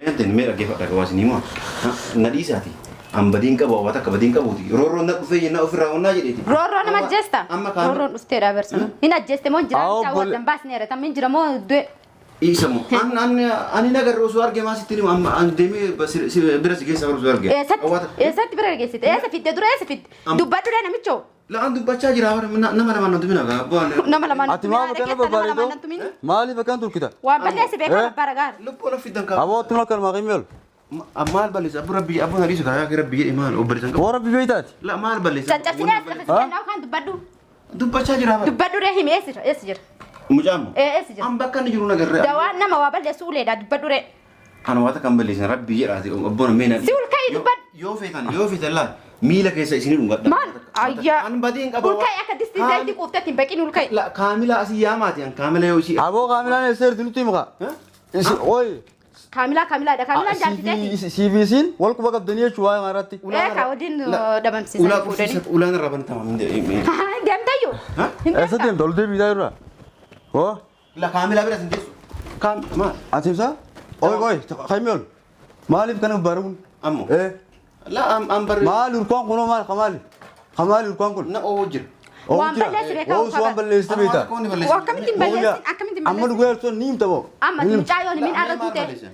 أنت نمير كيف أتكواسني ما نديساتي أم بدين كبا واتك بدين كبوتي رورو نكفي نأفر وناجي رورو أنا ما جستا رورو أستيرا برسنا هنا جست مون جرا تاوت دمباس نيرة تامين جرا مو دو إيسمو أنا نقدر روسوار جماعة ستيني أم دمي بس برس جيس روسوار جي إيه برس جيس إيه في تدور إيه في دبادو أنا ميتشو لا عندو بچا جرا نما نتمنى بون نما أتمنى بكرة بباريدو مالي بكرة تقول كده وابليس بكرة بارغار لبولا في دنكا أبو تملك المغيمل مال بليس أبو ربي أبو نريس كايا كربي إيمان وبريسان هو ربي بيتات لا مال بليس تجسني أسلف ناو كان دبادو دبچا جرا دبادو رحيم إسر مجامو إسر أم بكرة نجرو نقدر دوان نما وابليس سولة دبادو ره أنا واتك أم بليس ربي يراسي أبونا مينا سول كاي دباد يو في لا ميلا كيسا يسيني نقدر مان أيا أنا بعدين أبو ولكاي أكدستي زي تكوفتة تبكين ولكاي لا كاملة أسيامات يعني كاملة يوشي أبو كاملان يصير تنو تيمغا أوي كاملة ده كاملة جالتي سي سين والكو بقى الدنيا شوية غارتي إيه كودين دبم سيسان ولا نربنا تمام من ده دم تيو ها سديم دول ده بيدايرة هو لا كاملة بس انت كام ما أتيمسا أوي خيميول مالي بكنا بارون أمو إيه لا أم بر مال يركون كونو مال خمال يركون كون نا أوجر وان بلش بيكا وان بلش تبيتا وكم تبلش أما نقول تون نيم تبو أما تمشايون من أرتوته بس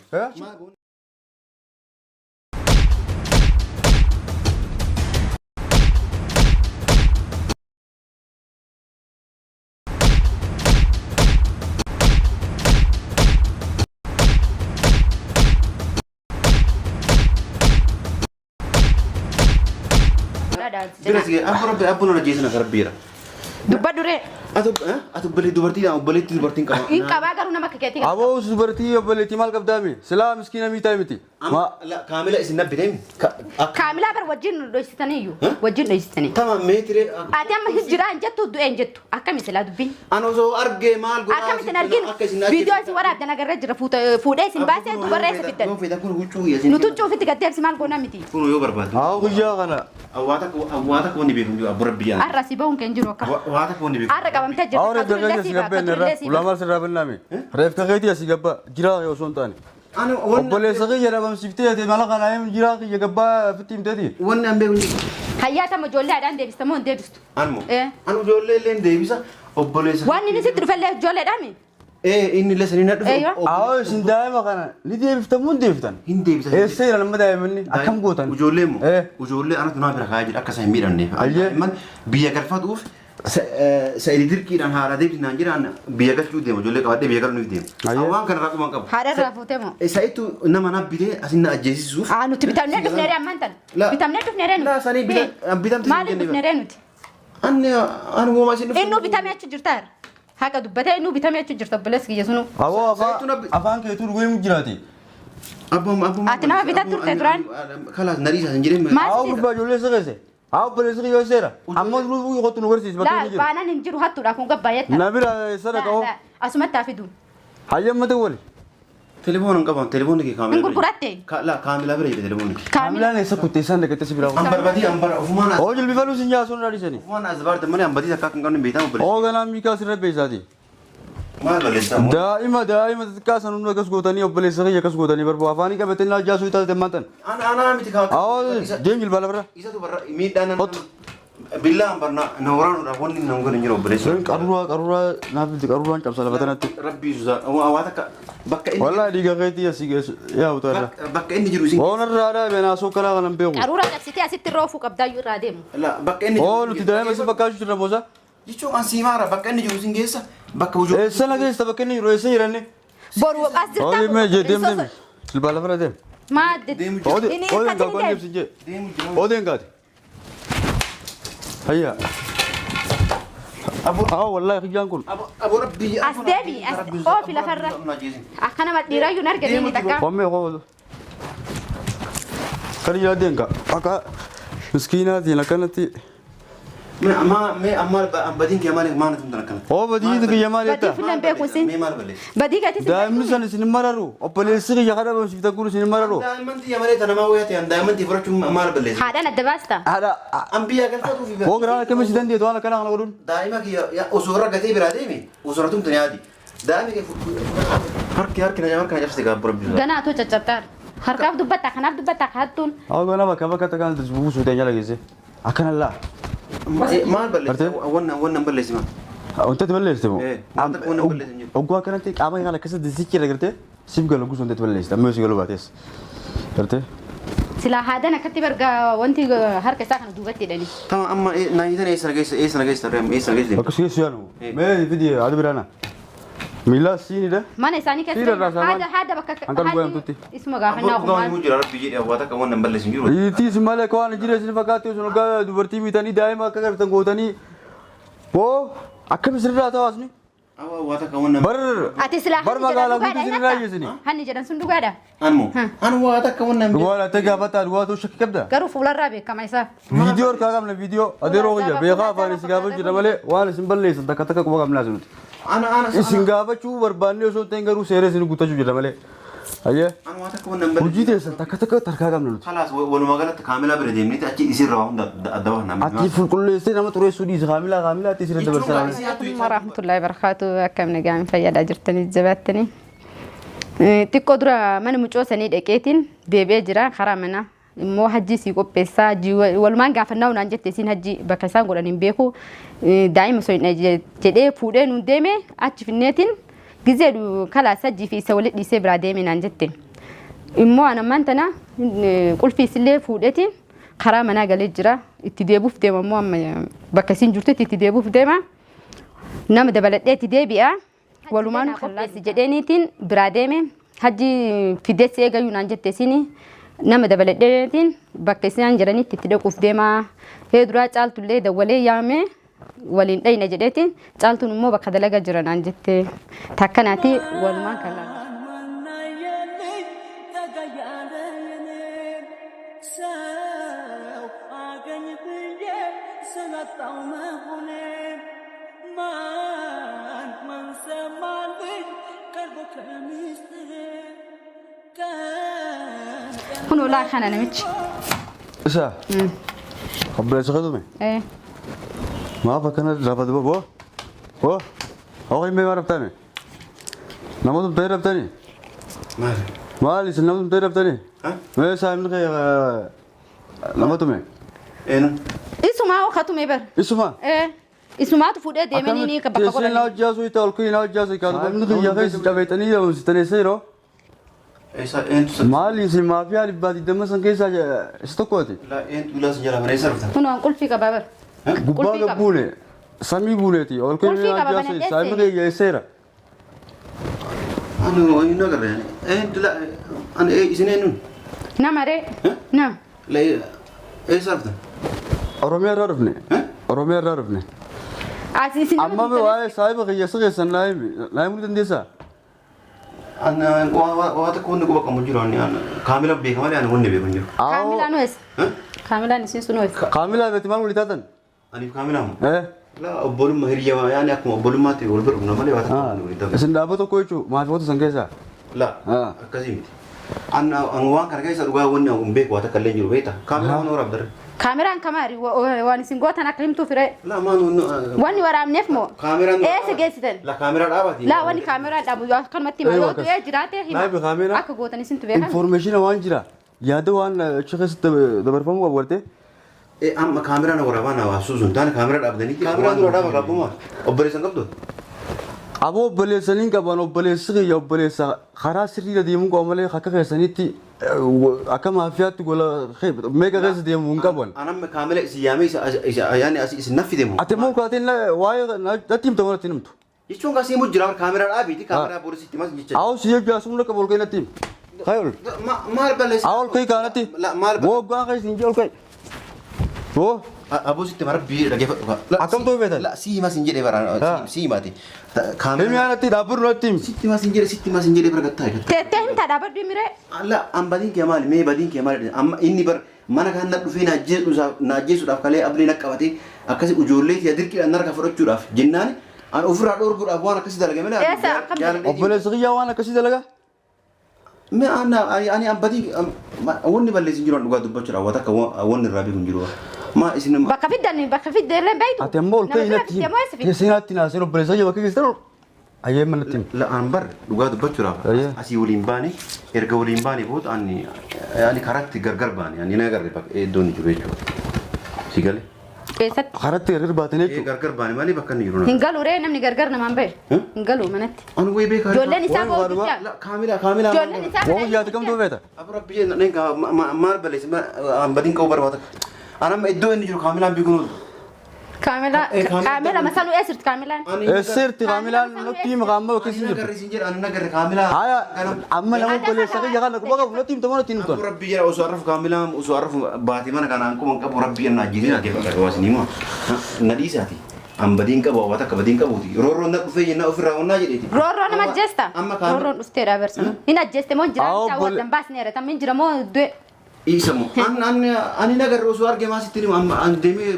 أبو نرجيسنا كربيرة دبادو ره أتو بلي دوبرتي أو بلي دوبرتين كمان إن كباغر هنا ما كيتي أبو سبرتي بلي تمال قدامي سلام مسكينة ميتا ميتي ما لا كاملة إسنا بدين كاملة بر وجين لويستانيو وجين لويستاني تمام متري أتيام هجران جتو دو إن جتو أكمل سلا دبين أنا زو أرجع مال قرا أكمل سنرجين فيديو سوارا بدنا نجرب فودا سنباسة دوباره سفتن نو في ده كله هو يا زين نتوجه في تكتب سمال قونا متي كله يو برباد ويا أنا أواتك وني بيكون جو أبو ربي أنا الرسيبون كنجرو كا أواتك وني بيكون أرجع بمتجر أوري دقيقة سيجابة نرى ولا ما سر رابنا ريف كغيتي سيجابة جرا يوسون تاني أنا وبلي سقي يا رب سيفتي هذه مالك أنا يوم جرا يجابة في التيم تدي ون أم بيكون هيا تم جولة دان ديبس تمون ديبس أنمو أنا جولة لين ديبسا وبلي سقي وان نسيت رفله جولة دامي إيه إني لسه نينا أيوة سنداي ما كان لدي بيفتمون ديفتن هندي بس إيه سير لما داي مني أكم قوتن وجولة مو إيه وجولة أنا تنام برخاجر أكاسا ميراني أيه من بيجرفات أوف سيدير كيران هذا ديب نانجيران بيجر شو ديم وجولة كوادي بيجر نيديم أوان كان رأكو مانكب هذا رافوته مو سايتو نما نبيده أسينا أجهز سوف آه نو تبي تمنى تفنيري أمانتن بتمنى تفنيري لا ساني بيتام ما لي تفنيري نوتي أنا مو ماشي إنه بتمنى تجرتار هكذا دبته إنه بتمنى تجرت بلس كي يسونو أبو أفان كي تقول وين جراتي أبو أتنا بيتا تورت تران خلاص نريس هنجري أو بربا سكسة أو بلسكي يوسيرا أما تقول يخطون ورسيس لا بانا ننجرو هاتو راكون قبايتنا نبيلا سرك أو لا أسمع تافدون هيا ما تقول تليفون كمان تليفون كي كامل نقول كراتي لا كامل أبري تليفون كاملا نسا كنت سان لك تسبيرا أمبر بدي أمبر أفمان أو جل بيفلوس إنجا سون رادي سني أفمان أزبار تمني أم بدي تكاكن كانوا بيتام بلس أو كنا ميكا سر بيزادي ما بلس دائما تكاسن إنه كسر قطاني أو بلس غير كسر قطاني بربو أفاني كبتن لا جاسو يتا تمانتن أنا متكاك أو دين جل بالا برا إذا تبرر ميت أنا بالله أمبرنا نوران رافون نعمل نجرو بلس كارورا نافذ كارورا كم سالفة تناتي ربي زوجا أواتك بكا إني والله ديجا غيتي يا سيجا يا وترى بكا إني جروسين هو نرى بنا سو كلا غنم بيو أرورا نفسيتي أسيت الروفو كبدا يرادم لا بكا إني هو لو تدايم بس بكا شو ترى جيشو أن سيمارا بكا إني جروسين جيسا بكا وجو السنة دي استبكا إني رويسة يرني برو أصدر هو ما جديم دم البالا برا دم ما دد هو دين كاكون دم سنجي هو دين كات هيا أبو والله خجان كل أبو ربي أسدبي أو في لفرة أكنا ما تديرا ينرجع لي تكا هم هو كريا دينكا أكا مسكينة دينا كانت ما أمال بدين كمال ما نتمنى كنا هو بدي كي يمال بدي يتا فيلم بيكوسين مال بلش بدي كاتي دائما سنة سينمارو أو بليس كي يخرب بس بتقول سينمارو دائما تي يمال تنا ما هو ياتي دائما تي فرش مال بلش هذا ندباستا هذا أنبياء كان فاتو في هو كرا كم سيدان دي توانا كنا نقولون دائما كي يا أسرة قتي برادمي أسرتهم تنيادي دائما كي هرك نجار كنا جالس تجاب بربي جنا تو تجتار harkaaf dubbata kanaaf dubbata hattuun Aku gana bakka takkan terus sudah lagi sih. Akan Allah. maal balleessa wannan balleessi ma Untuk تبلش تبو. wanta akka wannan balleessi hin jiru أقوى كانت أما يقال كسر دزيك كده قلت سيب قالوا قصون تبلش تم يوسف قالوا باتيس. قلت silaa haadana akkatti barga wanti harka isaa kana duubatti hidhani tama amma naanyitan eessa geessa بكس كيس يانو. ما فيديو هذا برانا. ميلا سيني ده. mana isaanii Siira irraa keessatti saamaan. haada bakka Hanqal bu'aan tutti. isuma gaafannaa Abbaa kumaan mu jira rabbi jedhe waan akka wannan balleessi hin jiru Itis malee kawan jira sini fakkaatu sun gaa dubartii bitanii daa'ima akka gartan gootanii boo akkam sirraa tawaasni waan akka wannan bar ati silaa bar magaalaa guutuu sirraa yeesini hanni jedhan sun dhugaadha anmo an waan akka wannan dhugaa ta'e gaafata dhugaa ta'u shakki qabda garuu fuularraa beekama isaa viidiyoo harkaa qabna viidiyoo adeeroo hojja beekaa afaan isin gaafa jira malee waan isin balleessan takka takka quba qabnaa sinuti ana isin gaafachuu barbaannee osoo ta'in garuu seera isin guuttachuu jira malee ayyee an waan akka wannan balleessi hojii teessan takka takka harkaa qabna nuti خلاص walumaa galatti kaamilaa bira deemniti achi isirra waa hunda adda baafna ati fulqulleessee nama xureessuu dhiise kaamilaa ati sirra dabarsaa warahmatullahi wabarakatuh akkam nagaan fayyadaa jirtanii jabaattanii xiqqoo dura mana mucoo sanii dhaqeetiin deebi'ee jira karaa mana immoo hajjii sii qopheessaa walumaan gaafannaa unaan jette isiin hajjii bakka isaan godhan hin beeku daa'ima osoo hin jedhee fuudhee nuun deeme achi finneetiin gizeedhu kalaas hajjii fi isa walitti dhiisee biraa deeme naan jette immoo anammaan tana qulfiisillee fuudheetiin karaa manaa galee jira itti deebuuf deema immoo amma bakka isiin jirtutti itti deebuuf deema nama dabaladhee itti deebi'a walumaan qopheessi jedheeniitiin biraa deeme hajjii fideessi eegayyuu naan jette isiin nama dabaladheetiin bakka isaan jiranitti itti dhaquuf deema heeduraa caaltullee dawwalee yaame waliin dhayna jedheetiin caaltuun immoo bakka dalaga jira naan jette takkanaati walumaan kalaa كنوا لا خنا نمشي isa obboleessa keetume ايه maaf akkana lafa duba boo hoo himmee maa rabtaame namoota tumtanii rabtanii maali maal isin nama tumtanii rabtanii mee saamni kee nama tume eenyu اسمه هو خاتم ايبر isuma ايه اسمه تفوده ديمني كبكه teessee naa hojjaasu itti olkii naa hojjaasu kaatu saamni kiyya keessa cabeetanii yaa'umsitaneessa yeroo eessa eenyu maal isin maafiyaa dhibbaati damma san keessaa isa tokkooti la eenyu laas jala mana eessa rafta كنوا نقول فيك بابر gubbaa gabbuune samii buuneeti olkii Qulfii naa qaba hojjaasu banadheesse. saamni kiyya eesseera anu inu agarre eenyu la an isin eenyu نعم ري نعم la eessa rafta oromiyaa irraa dhufne oromiyaa irraa dhufne عزيزي amma mee waa'ee saahiba kiyya saqeessan laayimuu dandeessaa an waa takka wanni quba qabu jiru ani kaamila beeka malee ani wanni beeku hin jiru كاملا نويس كاملا نسين سنويس kaamilaa beeti maal walii taatan aniif kaamilaa mu eh la obbolummaa hiriyaa yaani akkuma obbolummaatti wal bira dhufna malee waa takka wanni walii taatu isin dhaabba tokko jechuun maafiiwwata san keessaa la Ah. akkasii miti an waan kana keessa dhugaa wanni an beeku waa takka illee jiru beekta kaamilaa waan waraab darre كاميرا كماري وان سنغوتا انا كلمتو في la maan واني ورام نفمو kaameraan ايه سجيستن la kaameraa dhaabaati لا واني كاميرا ابو يا كان متي ما أيوة يوتو كس. يا جراته لا بكاميرا. اكو غوتني سنتو بيها information waan jira yaada waan achi keessatti dabarfamuu qabu gartee amma kaameraan waraabaa na waasuu sun taane kaameraa dhaabdanii kaameraan dura dhaaba qabbuma obboleessan qabdu aboo obboleessaniin qaban obboleessi kiyya obboleessa karaa sirriidha deemuu qabu malee akka keessanitti akka maafiyaatti gola meeqa keessa deemuu hin qaban anamma kaamela isin yaamee yaani asi isin naffi deemu ati immoo kaatiin waa'ee natti himta waan natti himtu jechuun kasii mu jira kaameraa dhaabiiti kaameraa boorisitti mas jecha awul si jechuudha asumna qabu ol kee natti him kayol maal balleessi awul kee kaanatti maal boo gaan kee siin jee ol kee boo abusitti mara bii dhageeffatu akkam ta'uu beekan la sii mas hin jedhee bara sii maati himi kaameraa aanatti dhaabbatu natti him sitti mas hin jedhee bara gattaa تتهم تدا بدي ميري la an badiin kee maali mee badiin kee maali amma inni bar mana kan na dhufee naajjeessuudhaaf kalee abdii na qabate akkasi ijoollee tiya dirqiidhaan narka fudhachuudhaaf jennaan an ofirraa dhoorguudhaaf waan akkasi dalage malee Eessa akkam obboleessa kiyyaa waan akkasii dalagaa mee ani an badii wanni balleessi hin jiru an dhugaa dubbachuudhaaf waan akka wanni irraa beeku hin jiru ma isin بكفيد بيتو ati ammoo ol kee natti him teessee natti naaseen obboleessa kiyya bakka keessatti ayyee manatti La anbar dhugaa dubbachuudhaaf Ayya. asii waliin baane erga waliin baane booda ani karatti gargar baane ani na gargar iddoon jiru jechuudha. Si galee? Keessatti. karatti gargar baatanii jechuudha. Gargar baane malee bakka inni jiru Hin galu ree namni gargar namaan bahe. Hin galu manatti. Ani way beekaa. Ijoolleen isaa Waan booda dhugaa- guddaa. La kaamila. Ijoolleen isaa Waan guyyaatti kamtuu feeta? Abura biyya neenka maal balleessi badiin qabu barbaada. Anam iddoo inni jiru kaamilaan beekuun. Kaamela masaluu eessirti kaamelaan. Sirti kaamilaan nutti hima kaamma bakka isin jirtu. Agarri jira ani nagarre kaamilaa. Haya amma nama obboleessa kiyya kana quba qabu nutti himta nutti himtan. Abu rabbi jira osoo arrafu kaamilaan osoo arrafu baatee mana kanaan kuma qabu rabbi na ajjeesina ati bakka qabaasni moo na dhiisaati. An badiin qabu waan akka badiin qabuuti. Roorroon na dhufee jenna ofirraa onnaa jedheeti. Roorroo nama ajjeesta. Amma kaamila. Roorroon dhufteedha barsiinu. Hin ajjeeste moo jira Aa, isaa waddan baasneera tammin jira moo du'e. Isa moo ani nagarre osoo arge maasitti ni amma an deemee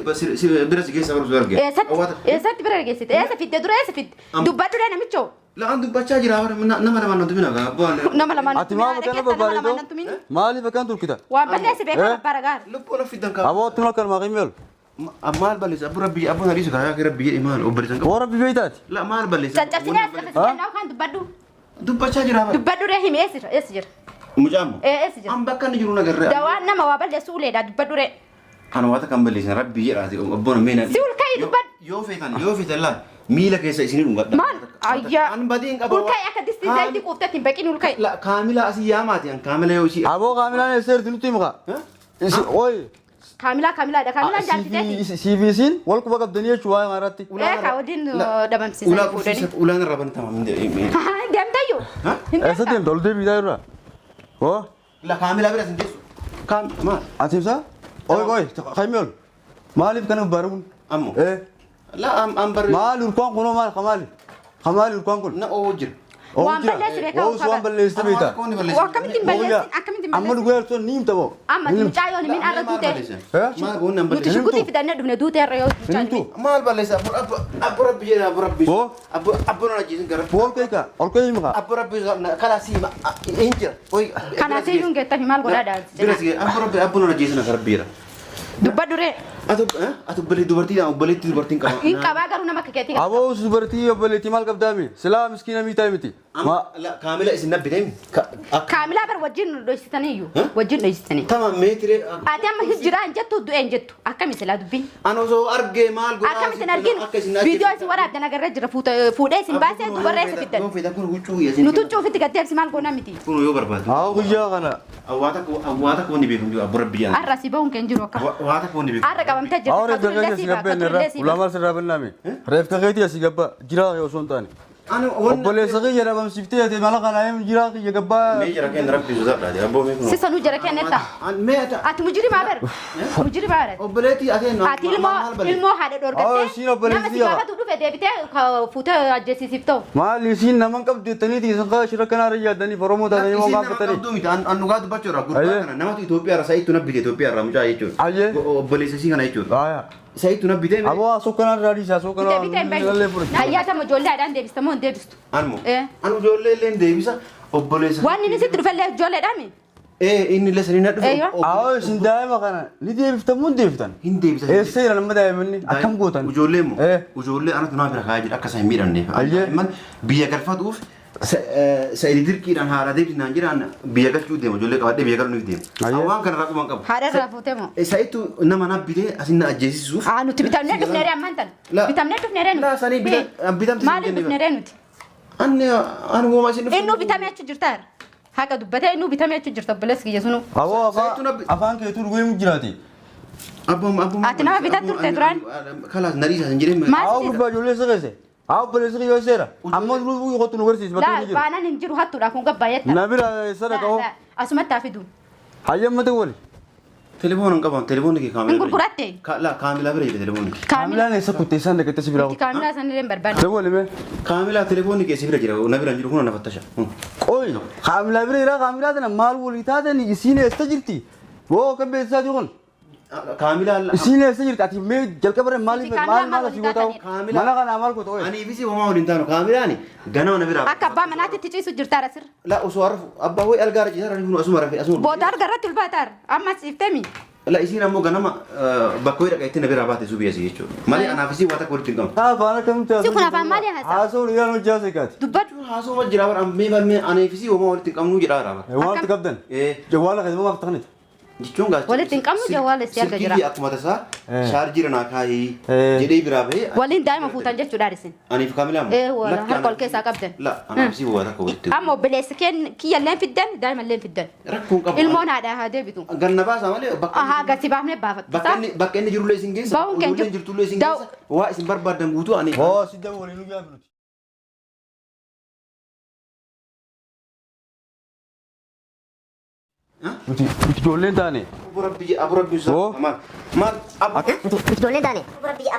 bira si keessa osoo arge. Eessatti bira argeessite? Eessa fidde dura eessa fidde? Dubbadhu dee namichoo. La an dubbachaa jira nama lamaan nan tumina gaa. Nama lamaan Ati maal bakka nama barbaadee maaliif akkaan turkita? waan balleessi beekama baragaar. Lubbuu na fiddan kaa. Aboo tuma kan maqin meel. Maal balleessa abu rabbi abu hadiisu kaa yaa rabbi jedhe maal obboleessan qabu. Waa rabbi beeytaati. La maal balleessa. Caccabsinee as lafa sijannaa kan dubbadhu. Dubbachaa jira bara. Dubbadhu dee himi eessa jira? Mucaamu. Eessa jira? An bakka inni jiru nagarre. Dawaan nama waa balleessu uleedha dubbadhu dee. Ana waata kan balleessan rabbi jedhaati abboon meena. Si ulkaa'ii dubbadhu. Yoo feetan laa miila keessa isinii dhungadha. Maal? Ayyaa. An badiin qaba. Ulkaa'ii akka distii zayitii quuftetti hin baqiin ulkaa'ii. La kaamila asii yaamaati an kaamila yoo isii. Aboo kaamilaan eesseerti nutti himka. Oyi. Kaamilaadha. Kaamilaan jaallatteeti. CVC'n wal quba qabdanii jechuudha waa'ee maaraatti. Ka wadiin dhabamsiisan fuudhanii. Ulaan irraa banatama. Deemtayyuu. Eessa deemta ol deebiitaa irraa? Oo. La kaamila bira sin teessu. Maal? Ati ibsaa? Oyi kaimiyoon. Maaliif kana baaramuun? Ammoo. La an barre. Maal urkwaan kunoo maal kamaali? Kamaali urkwaan kun? Na oo jira. Waan balleessi beekaa Oo waan balleessi beektaa. Akkamittiin balleessin? Amma dhugaa jirtu ni himta moo? Amma mucaa yoo min arra duute. Maal boon nan Nuti balleessa. shukutii fidannee dhufne duute irra yoo mucaan Himtu. Maal balleessa abbo rabbi jedha abbo rabbi. Oo. Abbo na ajjeesin gara. Ol keeka ol kee himka. Abbo rabbi kala siima hin jira. Oyi. Kanaaf iyyuu geettafi maal godhaa Bira si abbo na ajjeesin gara bira. Dubbadhu ree. Atu beli dubartiin dubartiin qaba. Hin qabaa garuu nama keetii. Aboo dubartii obboleettii maal qabdaami? Silaa miskiina miitaa miti. Kaamila isin nabbitee Kaamilaa bar wajjin dhoysitaniyyuu. Wajjin dhoysitanii. Tama meetire. Ati amma hijjiraa hin jettu du'e hin jettu. Akkami silaa dubbiin. An osoo argee maal godhaa. Akkamitti arginu viidiyoo isin waraabdan agarra jira fuudhee isin baasee dubarree isa fiddan. Yoo feetan kun huccuu yasin. Nutu cuufitti gaddeebsi maal goonaa miti. Kun yoo barbaadu. Haa guyyaa kana. Awwaata kooni beekum abbo rabbi jedhan. Har'a si bahuun kan jiru akka. Waata kooni beekum. Har'a qabamtee jirtu. Haa reef kakeetii asii gabbeen irraa ulaamaa sirraa bannaami. Reef kakeetii asii gabbaa jiraa osoo hin taane. Obboleessa kiyya dhabamsiiftee ati mala kanaa hin jiraa kiyya gabbaa. Mee jira kenna rabbi sodaadhaati abboo mee kun. Sisanuu jara kennetta. Ati mujrimaa bar. Mujrimaa bar. Obboleetti ati Ati ilmoo haadha dhorgattee. Isiin obboleessi Nama si baafatu dhufe deebitee fuutee ajjeesiisiftoo. Maal isiin naman qabdeettaniiti isin kaa shira kanaa yaadanii Oromoo taatanii moo maal qattanii? An dhugaa dubbachuudha gurbaa kana namatu Itoophiyaa irraa sa'iitu nabbite Itoophiyaa irraa mucaa jechuudha. Ayyee. Obboleessa isii kana jechuudha. Aayaa. Sa'iitu nabbite. Aboo asoo kanaa irraa dhiisaa asoo kanaa Deebitee hin bahu. Hayyaatama ijoolleedhaan deebista moo hin deebistu? Anmo. An ijoollee illee deebisa obboleessa. Waan inni sitti dhufellee ijoolleedhaami. Inni illee sanii na dhufe. Awoo isin daa'ima kana ni deebiftan moo hin deebiftan? Hin deebisa. Eesseera nama daa'imanni akkam gootan? Ijoollee moo? Ijoollee anatu naa bira kaa'aa jira akka isaan hin miidhamneef. Ayyee. Biyya galfatuuf sa'idi dirqiidhaan haadha deebisnaan jiraan biyya galchuu deema ijoollee qabadhee biyya galuuf deema. Waan kana rakkoo qabu. Haadha irraa fuutee moo? Sa'itu nama nabbitee asin na ajjeesisuuf. Nuti bitamnee dhufneeree ammaan tan. Bitamnee dhufneeree nuti. Laa sanii bitamte. Maaliif dhufneeree nuti? Ani wooma isin dhufu. Innuu bitamee achi jirtaar. Haqa dubbatee innuu bitamee achi jirta obboleessi kiyya sunu. Aboo afaan keetuu dhugee mu jiraati. Ati nama bitaa turte duraan. Kalaas nadiisa hin jireen. Awoo gurbaa ijoollee sirreesse. Awoo obboleessi kiyyoo seera. Amma lubuu kottu nu garsiis bakkee ni jiru. Baanaan hin jiru hattuudha kun gabbaayetta. Nabira sadaqa oo. Asumatti hafidu. Hayyamate wali. Telefoon qaban telefoon kee kaamila. Gurguratte. Kaamila bira jira telefoon. Kaamilaan eessa kuttee isaan dhaqetti si biraa. Kaamilaa san illee barbaada. Dawwali mee. Kaamila telefoon kee si bira jira na bira jiru kun na fattasha. Qoy kaamilaa bira jira kaamilaa tana maal walii taatanii isiin eessa jirti? Woo kan beeksisaa jiru kun. Kaamila isiin eessa jirti ati mee jalqaba maaliif maal asii gootaa mana kana maal goota ooyi. Ani bisi homaa waliin taanu kaamilaani ganama na bira. Akka abbaa manaatti itti ciisu jirtaara sir. La osoo arfu abbaa ho'i algaara jisaara ni kun asuma rafe asuma. Booda argarratti ulfaataar amma siiftemi. لا يصير أمو غنما بكوي ركعتين نبي رابطة سوبيا سيجو مالي أنا في سي واتك ورد تنقم أنا كم تاسو سيكون أفهم مالي هسا حاسو ريال وجاسة كات دبت هاسو ما جرا أم مي بال مي أنا في سي وما ورد تنقم نو جرا رابط وان تقبدن إيه جوالك إذا ما فتحنت جتون قاس ولي تنقم جوال سياق جرا سلكي أكو متسا شارجر ناكاي إيه. جدي برابه ولي دائما فوتان جت دارسين أنا في كامل أم إيه ولا هر كل كيس أقبدن لا أنا في سي واتك ورد تنقم أما بلسكين كي اللين في الدن دائما اللين في الدن ركون قبل المون هذا بيتو غنبا سامالي بك قصي بعمل بافت بك إني جرو ليسين جيس باون كان جرو جرو ليسين جيس واسم برباد دموتو أنا أوه سيدا ولي نو جابلو أنت جولين تاني أبو ربي أوه. ما Ijoollee taane. Aburabbii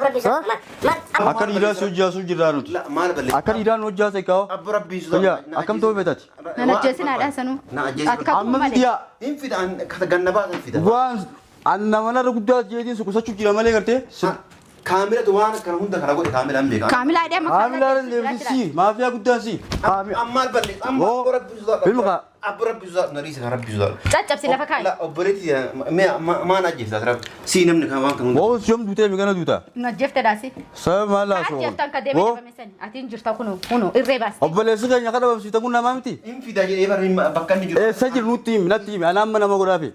أكن إيران سوجا سوجرانوت لا ما بلي أكن إيران وجاسة كاو أبو ربي يا أكم تو بيتاتي أنا جالسين على سنو أما ديا إن في ده كذا غنبا في ده وان أنا ما نرى قدرة جيدين سكوسا شو مالي كرتة كاميرا دوان كان هوندا كلا قولي كاميرا أم بيكا كامل عادي ما عامل لي سي ما فيها قدرة سي أمال بلي أما أوه. أبو ربي بالمقا. أبو ربي نريس ربي تجيب سلا فكاي لا أبريتي ما نجيب ذا سي نمني كمان كان وو شوم دوتة مكانه دوتة نجيب تداسي سب ما لا سو أجيب تانك ديمي بمسن أتين جرتا كنو إرباس أبغى لسه كان يكاد بس تكون نامتي إن في ده جيبار بكاني جو إيه سجل نوتي مناتي أنا ما نمغرافي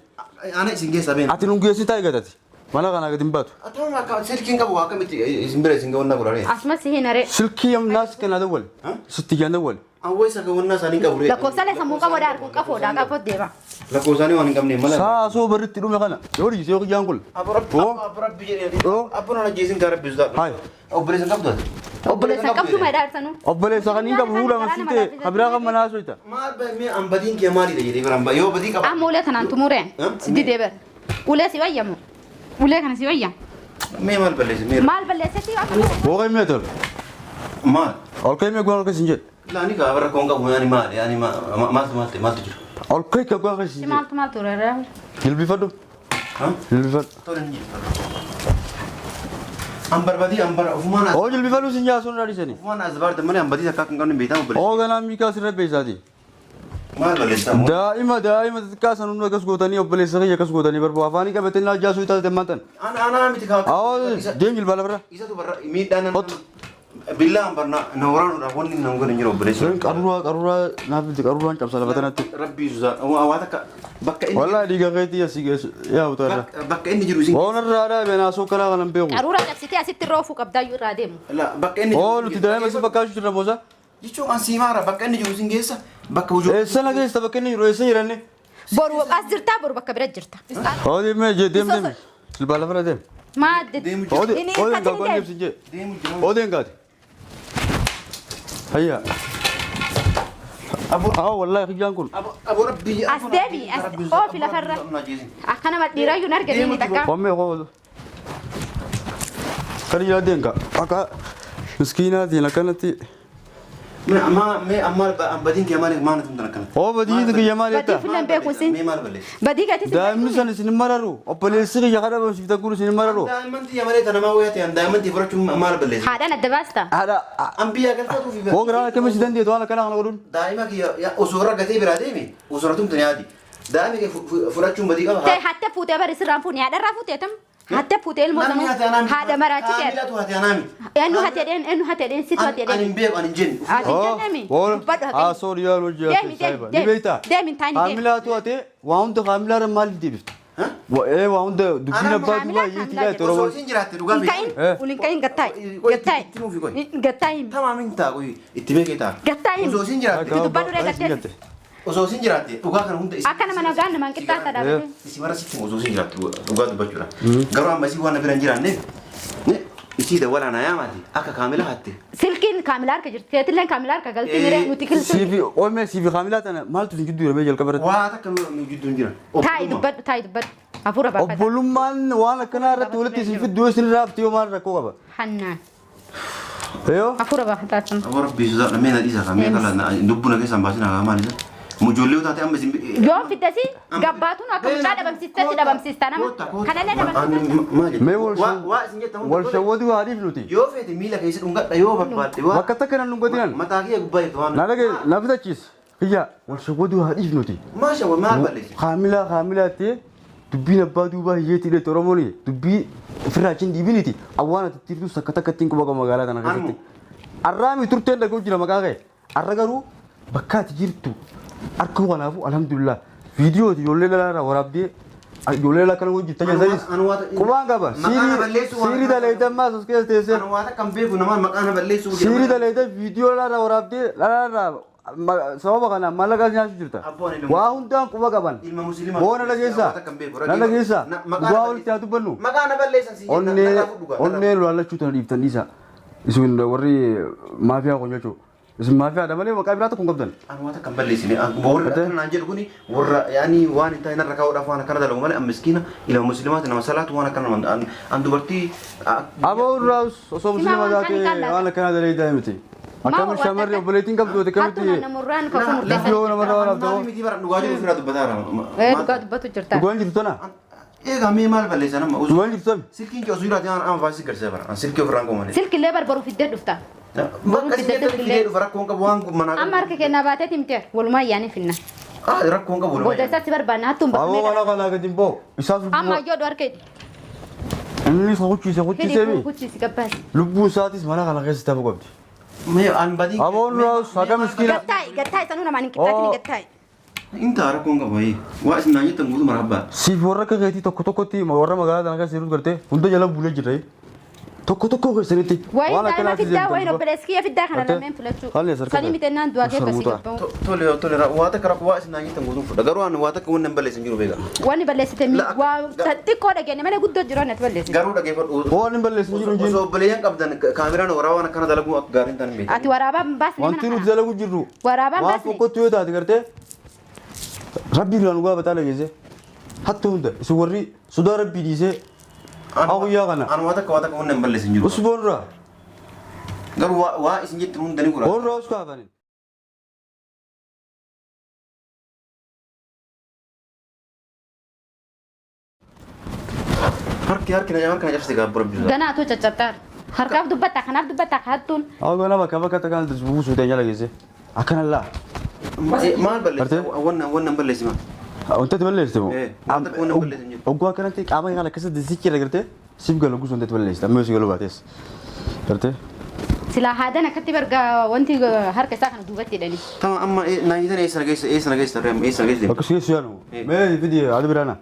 أنا سينجي سبين أتنو جيسي تاي كذا mana kana gadin batu atau maka sirkin kabu haka miti isimbere singa wonna gurare asma sihi nare silki yam nas kana dawal sitti kana dawal awai saka wonna sani kabure la ko sale samu ka bodar ko ka foda ka fod deba la ko sani wani kamne mala sa so baritti dum kana yori se ko jangul abura bijere abuna na jesin garab bizda hay operation kabdo obolesa kam tuma dar sanu obbale sakani ka bula masite khabira ka manaso ita mar be me ambadin ke mali de jere baramba yo badi ka amule kanan tumuren sidi deber ule siwayamu ule kana siwaya me mal balese me mal balesati wa wo kay meter mal ol kay me gwan ka sinje la ni ka abra konga bu yani mal yani ma tujur ol kay ka gwan ka sinje mal turara hilbi fadu ha hilbi fadu tolen ni ambar badi ambar ufmana o hilbi fadu sinja sun radi seni ufmana azbar de mane ambadi sakka kan be ta o gana mi ka sirre bezadi mal balesa دائما تتكاسن انه كاس غوتاني وبلي صغير كاس غوتاني بربو افاني كبتنا جاسو تا تمانتن انا متي كا او دينجل بالا برا isa tu barra mi danan billah ambarna nawran rabonni nangone nyiro balesa قرورا نافي قرورا كم سنه بتنت rabbi zuza awataka bakka inni والله دي غيتي يا سيغس يا وتر bakka inni jiru sin وانا رادا بينا سو كلا غنم بيو arura kapsiti asitti rofu qabda yu radem la bakka inni او تدايما سبكاش ترموزا jicho an simara bakka inni jiru sin gesa bakka wujo السنه جاي استبكني رويسن يرني boru asdirta boru bakka bira jirta هودي ما جي ديم ديم البالا برا ديم ma هودي هودي غاغون ديم سنجي demu jiro هودي غاد هيا abu والله خجان كل abu rabbi asdebi o fila farra akana madira yu nargani ni takka قومي هو كريا دينكا اكا مسكينه دي لكنتي ما amal ambadin ke malik mana tun kan هو بدي دي جمال badi يتا filan be kusin me mal balesa badi gati دائما سن سنمررو وبليسري يا خرب مش بتقول سنمررو دائما تي مالي تنما وياتي دائما تي فرچ mal balesa hada na dabasta هذا anbiya kan tu fi هو غرا كم سيدان دي وانا كان اقول دائما يا اسوره غتي برادمي اسورتم تنيادي دائما فرچ بدي te ka hatta fute bari siran funi hada rafu tetam hatta fute el mozamu hada marati te kamila tu hati anami enu hate den sit hate den anin beb anin jen ati jennemi badu اه سوري يا رجال demi لبيتا demi tani demi عاملات واتي واوند عاملار مال دي ha وايه واوند دكينا بعد ما يتي ترى sin jirate duga me kain ulin kain gattai gattai gattai tamam inta ko itime ke ta gattai uso sin jirate itu badu re gatte uso sin jirate duga kan hunda akana mana ganna man kitta ta da isi mara sitti uso sin jirate duga du bachura garu amma si wana biran jiranne ne isi da wala na yamati aka kamila hatte silkin kamilar ka jirte tilen kamilar ka galti mere nutikil سي في او ما سي في عاملات انا مالت جدو يا بيجل كبرت wa ta kan mi jidun jiran tai dubad afura ba fata وبلومان وانا كنا رتولتي في الدوس رافت يوم ركوبا hanna ايوه afura ba fata tan abor biza na mena isa ka me kala na dubuna ke sambasina ga mali mujolle utate amma simbi yo fitasi gabbatun akam kada bam sistati da bam sistana kana le da bam maje ما wa sinjeta hunda والشودي وعارف لوتي yo fete mila ke isi dunga yo babate wa وقت كنا نقولين mataki ya gubai to لا لا نفذ تشيس هي والشودي وعارف لوتي ما sha wa ma balesi خاملة تي dubbiin abbaa duubaa hiyyeetii dheetti Oromooni dubbii ofirraa achiin dhiibiniti awwaana tittiirtuu sakka takkattiin quba qaba magaalaa kana keessatti. Arraami turteen dhaguu jira maqaa kee. Arra garuu bakka ati jirtu harka kanaafuu alhamdulillah viidiyooti ijoollee lalaarraa waraabdee ijoollee lala kana hojii tajaajilan sadis qubaan qaba siirii daleetan maas as keessa teessee Anwaata kan beeku namaan maqaan balleessuu siirii daleetan viidiyoo lalaarraa waraabdee lalaarraa sababa kana mallaqa nyaachuu jirta waa hundaan quba qaban ilma musliimaa boona dhageessaa nan dhageessaa dhugaa walitti haa dubbannu maqaan balleessan si onneen laallachuu tana dhiiftan dhiisa isin warri maafiyaa kun jechuudha. Isin maafiyaa dha malee maqaa biraatu kun qabdan. Anwaata kan balleessine warra kana naan jedhu kuni warra yaani waan hin taane irra kaa'uudhaaf waan akkana dalagu malee miskiina ilma musliimaati nama salaatu waan akkana an dubartii aboo irraa osoo musliima taate waan akkana daleeydaa miti. Akkam shamarri obboleettiin qabdu kamitti viidiyoo namarraa waan abdamu. miti bara dhugaa jiru ofirraa dubbataara. Dhugaa dubbatu jirta. Dhugaan jirtu tana. Egaa mee maal balleessan amma Dhugaan jirtu tana. silkiin kee osoo jiraate amma faasii garsiisa bara silkii ofirraan qoomane. Silkillee barbaru fiddee dhufta. Bakka silkii fiddee dhufa rakkoon qabu waan manaa. Amma harka kennaa baatee timtee walumaa yaanii finna. Rakkoon qabu Booda isaatti barbaanna hattuun Aboo bakka. mana kana gadi boo isaaf Amma ijoodhu harka hidhi. inni isa hucciise mi Kuchiisi gabbaasi. lubbuu isaatis mana kana keessa taa'u qabdi. Mee an badii. Aboon raas haga miskiina. Gattaa'i sanuu namaan hin qixxaatin gattaa'i. Inta rakkoon qabu wayi waa isin naan jettan guutuu marabbaa. Siif warra akka keetii tokko tokkotti warra magaalaa kana keessa jiru gartee hunda jala bulee jirre tokko tokko keessanitti Wayin daa'ima fiddaa wayin obboleeskiyya fiddaa kana lameen filachuu. Sanii mitennaan du'aa kee basii gabbaa'u. Tole waa takka rakkoo waa isin naan jettan guutuu fudha garuu waan takka waan nan balleessan jiru beeka. Wanni balleessite waa xiqqoo dhageenne malee guddoo jiru natti balleessite. Garuu dhageeffadhu. Waan hin balleessin jiru Osoo obboleeyyan qabdan kaameraan waraabaan akkana dalaguu akka gaariin ta'an beeka. Ati waraabaan baasni mana wanti nuti kana. dalagu jirru Waraabaan waan baasni. fokkottu yoo taate gartee rabbii biraan dhugaa bataa dhageesse hatta hunda isin warri sodaa rabbii dhiisee hawuyyaa kana An waa takka waan nan balleessan jiru. usboon irraa Garuu waa isin jettan hundanii gura. oon irraa uskaa afanin. Harki na jabsite gaabbura bisu. Ganaatu caccabxaar. Harkaaf dubbatta kanaaf dubbatta hattuun. Haa gana bakka bakka takkaan buusuu suutee jala geesse akkanallaa. Maal balleessan waan nan balleessi ma. Wanti balleessite moo? waan takka waan nan balleessan jiru. Oggaa kanatti qaama kana keessatti sichi irra gartee siif gala guutuu wanti balleessite amma si galuu baates gartee. Silaa haadaan akkatti bargaa wanti harka isaa kana duubatti hidhani. Tama amma naanyitan eessa nageessa Bakka si geessu yaanu mee fidi haadha biraana.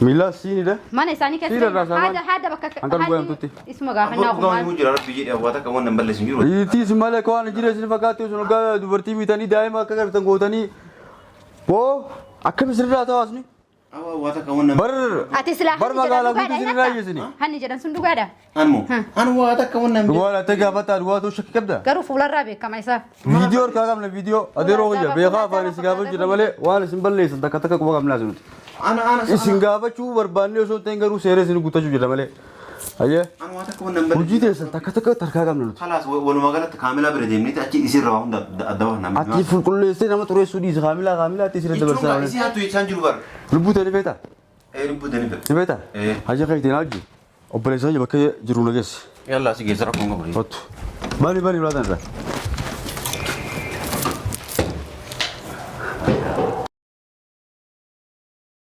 Miila siinidha. Mana isaanii Siira keessa irraa saamaan haada bakka hanqal bu'aamtutti. isuma gaafannaa Akkuma kumaa. himu jira rabbi jedhee waa takka waan nan balleessan jiru. Itti si malee waan jireenya fakkaatee sun ogaa dubartii bitanii daa'ima akka gartan gootanii boo akkam sirraa tawaasni. Waa takka waan nan. Bar Ati silaa bar magaalaa guutuu sirraa geessini. Hanni jedhan sun dhugaadha. Anmoo an waa takka waan nan. Dhugaa lattee gaafataa dhugaa ta'uu shakkii qabda. Garuu fuularraa beekama isaa. Viidiyoo harkaa qabna viidiyoo adeeroo hojja beekaa afaan isin gaafachuu jira malee waan isin balleessan takka takka quba qabnaa sinuti. Isin gaafachuu barbaannee osoo ta'in garuu seera isin guuttachuu jira malee. Ayyee An waa takka waan nan balleessan. hojii teessan takka takka tarkaa qabna nuti. Khalaas walumaa galatti kaamilaa bira deemnee achi isirra waa hunda adda baafna. Ati qulqulleessee nama xureessuu dhiisa kaamilaa itti isirra dabarsaa. Isi hattu isaan jiru bara. Lubbuu ta'e ni feetaa? Lubbuu ta'e ni feeta. Ni feetaa? Hajja kan ittiin hojii obboleessa bakka jiru nageessi. Yalla si geessa rakkoon qabu. Ottu. Bani ulaataan irraa.